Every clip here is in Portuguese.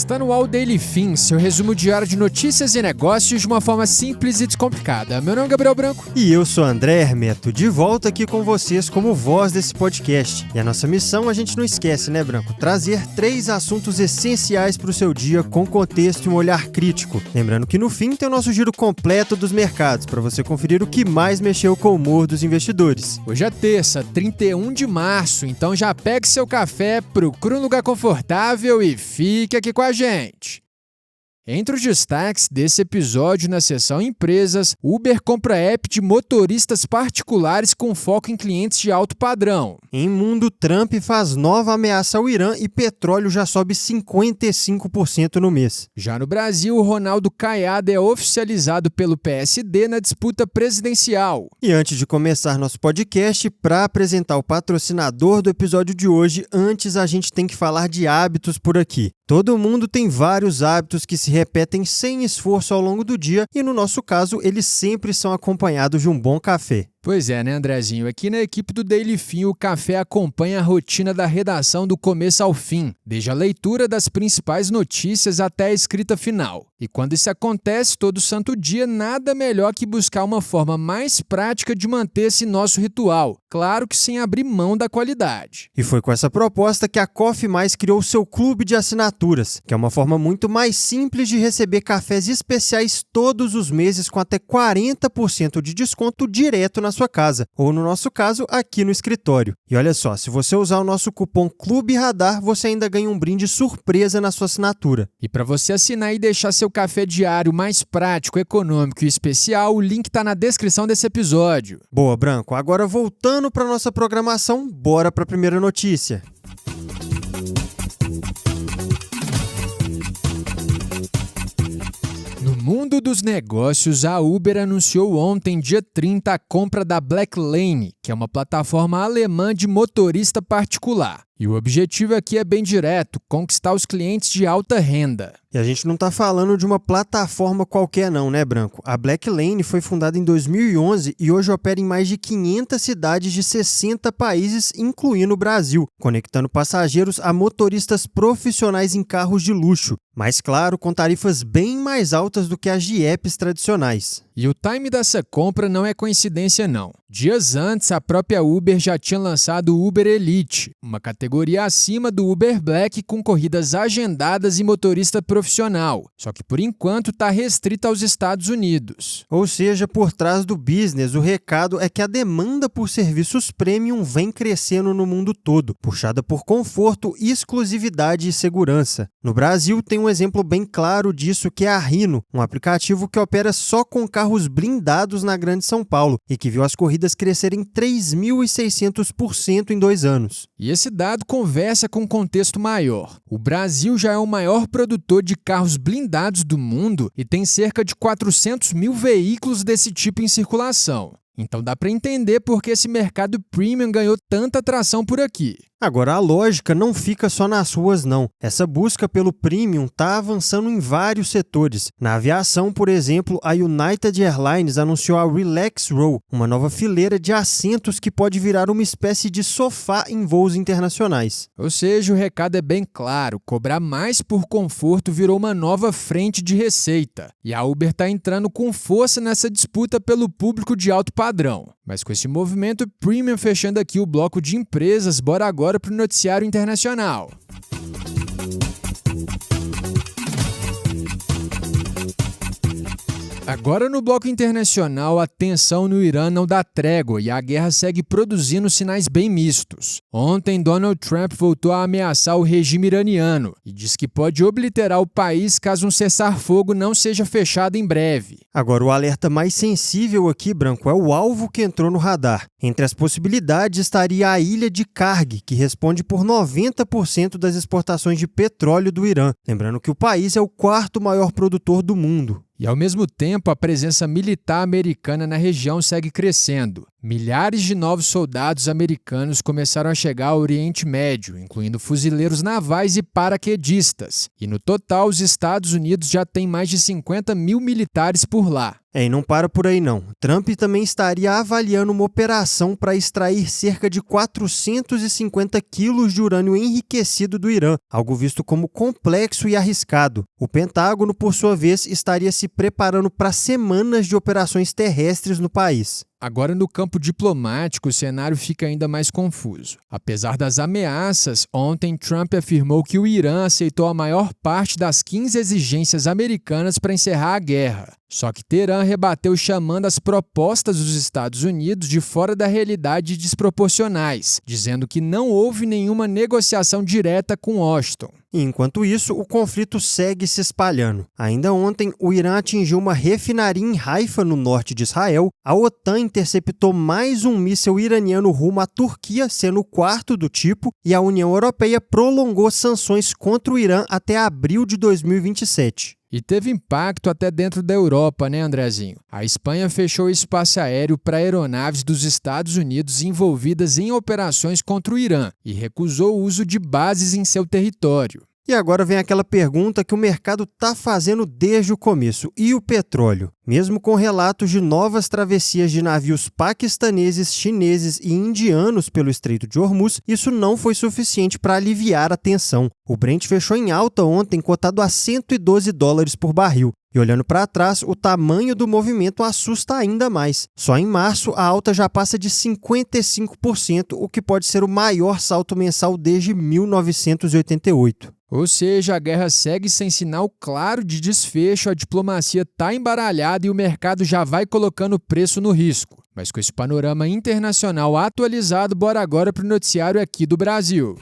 Está no UOL Daily Fin, seu resumo diário de notícias e negócios de uma forma simples e descomplicada. Meu nome é Gabriel Branco. E eu sou André Hermeto, de volta aqui com vocês como voz desse podcast. E a nossa missão, a gente não esquece, né, Branco? Trazer 3 assuntos essenciais para o seu dia com contexto e um olhar crítico. Lembrando que no fim tem o nosso giro completo dos mercados, para você conferir o que mais mexeu com o humor dos investidores. Hoje é terça, 31 de março, então já pegue seu café, procure um lugar confortável e fique aqui com a gente. Entre os destaques desse episódio na seção Empresas, Uber compra app de motoristas particulares com foco em clientes de alto padrão. Em mundo, Trump faz nova ameaça ao Irã e petróleo já sobe 55% no mês. Já no Brasil, Ronaldo Caiado é oficializado pelo PSD na disputa presidencial. E antes de começar nosso podcast, para apresentar o patrocinador do episódio de hoje, antes a gente tem que falar de hábitos por aqui. Todo mundo tem vários hábitos que se repetem sem esforço ao longo do dia e, no nosso caso, eles sempre são acompanhados de um bom café. Pois é, né, Andrezinho? Aqui na equipe do Daily Fin, o café acompanha a rotina da redação do começo ao fim, desde a leitura das principais notícias até a escrita final. E quando isso acontece todo santo dia, nada melhor que buscar uma forma mais prática de manter esse nosso ritual, claro que sem abrir mão da qualidade. E foi com essa proposta que a Coffee Mais criou o seu clube de assinaturas, que é uma forma muito mais simples de receber cafés especiais todos os meses com até 40% de desconto direto na sua casa, ou no nosso caso, aqui no escritório. E olha só, se você usar o nosso cupom Clube Radar, você ainda ganha um brinde surpresa na sua assinatura. E para você assinar e deixar seu café diário mais prático, econômico e especial, o link está na descrição desse episódio. Boa, Branco. Agora voltando para nossa programação, bora para a primeira notícia. No mundo dos negócios, a Uber anunciou ontem, dia 30, a compra da Blacklane, que é uma plataforma alemã de motorista particular. E o objetivo aqui é bem direto, conquistar os clientes de alta renda. E a gente não está falando de uma plataforma qualquer não, né, Branco? A Blacklane foi fundada em 2011 e hoje opera em mais de 500 cidades de 60 países, incluindo o Brasil, conectando passageiros a motoristas profissionais em carros de luxo. Mas, claro, com tarifas bem mais altas do que as de apps tradicionais. E o time dessa compra não é coincidência, não. Dias antes, a própria Uber já tinha lançado o Uber Elite, uma categoria acima do Uber Black com corridas agendadas e motorista profissional. Só que, por enquanto, está restrita aos Estados Unidos. Ou seja, por trás do business, o recado é que a demanda por serviços premium vem crescendo no mundo todo, puxada por conforto, exclusividade e segurança. No Brasil, tem um exemplo bem claro disso, que é a Rino, um aplicativo que opera só com carros blindados na Grande São Paulo e que viu as corridas crescerem 3.600% em 2 anos. E esse dado conversa com um contexto maior. O Brasil já é o maior produtor de carros blindados do mundo e tem cerca de 400 mil veículos desse tipo em circulação. Então dá para entender por que esse mercado premium ganhou tanta atração por aqui. Agora, a lógica não fica só nas ruas, não. Essa busca pelo premium está avançando em vários setores. Na aviação, por exemplo, a United Airlines anunciou a Relax Row, uma nova fileira de assentos que pode virar uma espécie de sofá em voos internacionais. Ou seja, o recado é bem claro, cobrar mais por conforto virou uma nova frente de receita. E a Uber está entrando com força nessa disputa pelo público de alto padrão. Mas com esse movimento premium fechando aqui o bloco de empresas, bora agora para o noticiário internacional. Agora no bloco internacional, a tensão no Irã não dá trégua e a guerra segue produzindo sinais bem mistos. Ontem, Donald Trump voltou a ameaçar o regime iraniano e diz que pode obliterar o país caso um cessar-fogo não seja fechado em breve. Agora, o alerta mais sensível aqui, Branco, é o alvo que entrou no radar. Entre as possibilidades estaria a ilha de Karg, que responde por 90% das exportações de petróleo do Irã. Lembrando que o país é o 4º maior produtor do mundo. E, ao mesmo tempo, a presença militar americana na região segue crescendo. Milhares de novos soldados americanos começaram a chegar ao Oriente Médio, incluindo fuzileiros navais e paraquedistas. E no total, os Estados Unidos já têm mais de 50 mil militares por lá. E não para por aí não. Trump também estaria avaliando uma operação para extrair cerca de 450 quilos de urânio enriquecido do Irã, algo visto como complexo e arriscado. O Pentágono, por sua vez, estaria se preparando para semanas de operações terrestres no país. Agora, no campo diplomático, o cenário fica ainda mais confuso. Apesar das ameaças, ontem Trump afirmou que o Irã aceitou a maior parte das 15 exigências americanas para encerrar a guerra. Só que Teherã rebateu chamando as propostas dos Estados Unidos de fora da realidade desproporcionais, dizendo que não houve nenhuma negociação direta com Washington. Enquanto isso, o conflito segue se espalhando. Ainda ontem, o Irã atingiu uma refinaria em Haifa, no norte de Israel. A OTAN interceptou mais um míssil iraniano rumo à Turquia, sendo o quarto do tipo, e a União Europeia prolongou sanções contra o Irã até abril de 2027. E teve impacto até dentro da Europa, né, Andrezinho? A Espanha fechou o espaço aéreo para aeronaves dos Estados Unidos envolvidas em operações contra o Irã e recusou o uso de bases em seu território. E agora vem aquela pergunta que o mercado está fazendo desde o começo. E o petróleo? Mesmo com relatos de novas travessias de navios paquistaneses, chineses e indianos pelo Estreito de Hormuz, isso não foi suficiente para aliviar a tensão. O Brent fechou em alta ontem, cotado a $112 por barril. E olhando para trás, o tamanho do movimento assusta ainda mais. Só em março, a alta já passa de 55%, o que pode ser o maior salto mensal desde 1988. Ou seja, a guerra segue sem sinal claro de desfecho, a diplomacia está embaralhada e o mercado já vai colocando o preço no risco. Mas com esse panorama internacional atualizado, bora agora para o noticiário aqui do Brasil.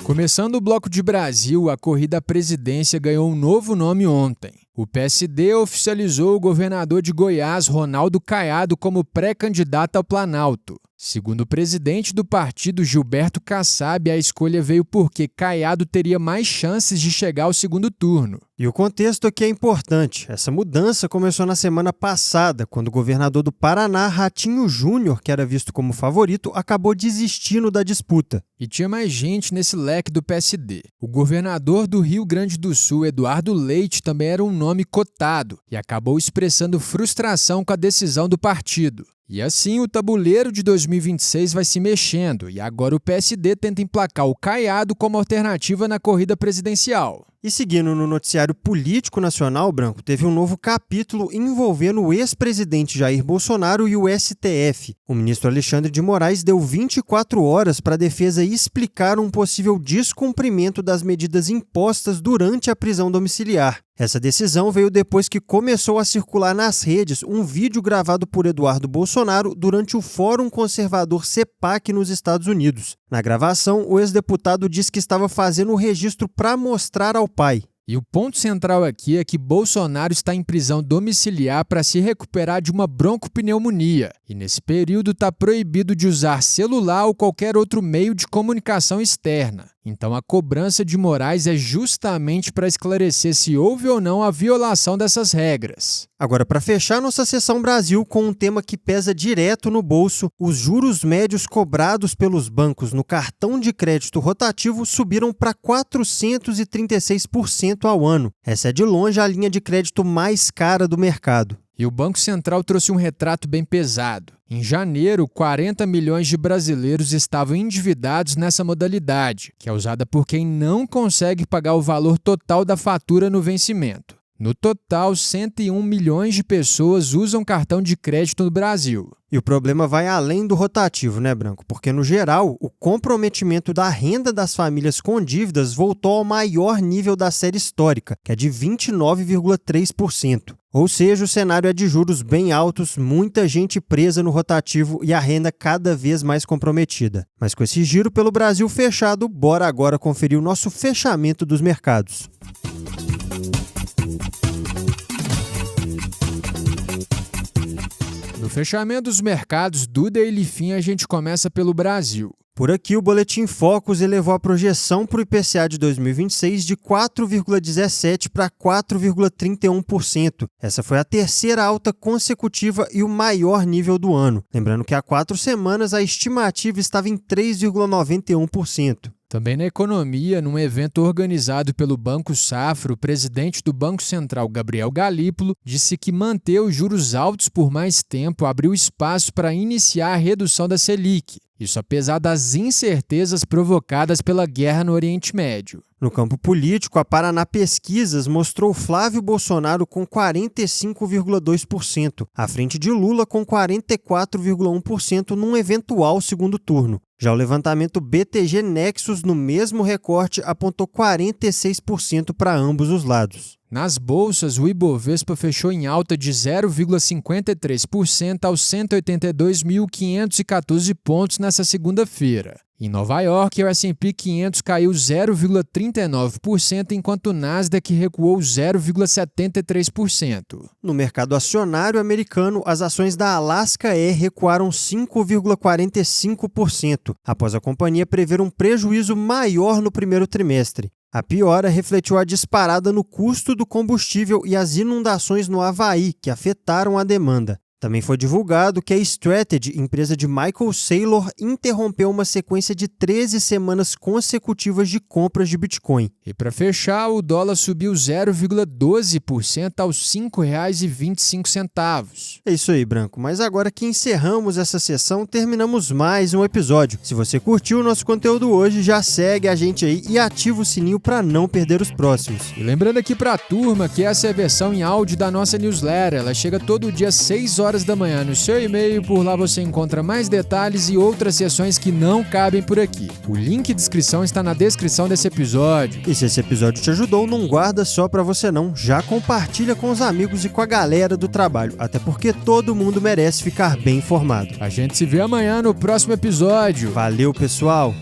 Começando o bloco de Brasil, a corrida à presidência ganhou um novo nome ontem. O PSD oficializou o governador de Goiás, Ronaldo Caiado, como pré-candidato ao Planalto. Segundo o presidente do partido, Gilberto Kassab, a escolha veio porque Caiado teria mais chances de chegar ao segundo turno. E o contexto aqui é importante. Essa mudança começou na semana passada, quando o governador do Paraná, Ratinho Júnior, que era visto como favorito, acabou desistindo da disputa. E tinha mais gente nesse leque do PSD. O governador do Rio Grande do Sul, Eduardo Leite, também era um nome cotado e acabou expressando frustração com a decisão do partido. E assim o tabuleiro de 2026 vai se mexendo e agora o PSD tenta emplacar o Caiado como alternativa na corrida presidencial. E seguindo no noticiário político nacional, Branco, teve um novo capítulo envolvendo o ex-presidente Jair Bolsonaro e o STF. O ministro Alexandre de Moraes deu 24 horas para a defesa explicar um possível descumprimento das medidas impostas durante a prisão domiciliar. Essa decisão veio depois que começou a circular nas redes um vídeo gravado por Eduardo Bolsonaro durante o Fórum Conservador CEPAC nos Estados Unidos. Na gravação, o ex-deputado disse que estava fazendo o registro para mostrar ao pai. E o ponto central aqui é que Bolsonaro está em prisão domiciliar para se recuperar de uma broncopneumonia. E nesse período está proibido de usar celular ou qualquer outro meio de comunicação externa. Então a cobrança de Moraes é justamente para esclarecer se houve ou não a violação dessas regras. Agora, para fechar nossa sessão Brasil com um tema que pesa direto no bolso, os juros médios cobrados pelos bancos no cartão de crédito rotativo subiram para 436% ao ano. Essa é de longe a linha de crédito mais cara do mercado. E o Banco Central trouxe um retrato bem pesado. Em janeiro, 40 milhões de brasileiros estavam endividados nessa modalidade, que é usada por quem não consegue pagar o valor total da fatura no vencimento. No total, 101 milhões de pessoas usam cartão de crédito no Brasil. E o problema vai além do rotativo, né, Branco? Porque, no geral, o comprometimento da renda das famílias com dívidas voltou ao maior nível da série histórica, que é de 29,3%. Ou seja, o cenário é de juros bem altos, muita gente presa no rotativo e a renda cada vez mais comprometida. Mas com esse giro pelo Brasil fechado, bora agora conferir o nosso fechamento dos mercados. No fechamento dos mercados do Daily Fin, a gente começa pelo Brasil. Por aqui, o Boletim Focus elevou a projeção para o IPCA de 2026 de 4,17% para 4,31%. Essa foi a terceira alta consecutiva e o maior nível do ano. Lembrando que há 4 semanas a estimativa estava em 3,91%. Também na economia, num evento organizado pelo Banco Safra, o presidente do Banco Central, Gabriel Galípolo, disse que manter os juros altos por mais tempo abriu espaço para iniciar a redução da Selic. Isso apesar das incertezas provocadas pela guerra no Oriente Médio. No campo político, a Paraná Pesquisas mostrou Flávio Bolsonaro com 45,2%, à frente de Lula com 44,1% num eventual segundo turno. Já o levantamento BTG Nexus, no mesmo recorte, apontou 46% para ambos os lados. Nas bolsas, o Ibovespa fechou em alta de 0,53% aos 182.514 pontos nessa segunda-feira. Em Nova York, o S&P 500 caiu 0,39%, enquanto o Nasdaq recuou 0,73%. No mercado acionário americano, as ações da Alaska Air recuaram 5,45%, após a companhia prever um prejuízo maior no primeiro trimestre. A piora refletiu a disparada no custo do combustível e as inundações no Havaí, que afetaram a demanda. Também foi divulgado que a Strategy, empresa de Michael Saylor, interrompeu uma sequência de 13 semanas consecutivas de compras de Bitcoin. E para fechar, o dólar subiu 0,12% aos R$ 5,25. É isso aí, Branco. Mas agora que encerramos essa sessão, terminamos mais um episódio. Se você curtiu o nosso conteúdo hoje, já segue a gente aí e ativa o sininho para não perder os próximos. E lembrando aqui para a turma que essa é a versão em áudio da nossa newsletter. Ela chega todo dia às 6 horas da manhã no seu e-mail. Por lá você encontra mais detalhes e outras sessões que não cabem por aqui. O link de inscrição está na descrição desse episódio. E se esse episódio te ajudou, não guarda só pra você não. Já compartilha com os amigos e com a galera do trabalho. Até porque todo mundo merece ficar bem informado. A gente se vê amanhã no próximo episódio. Valeu, pessoal!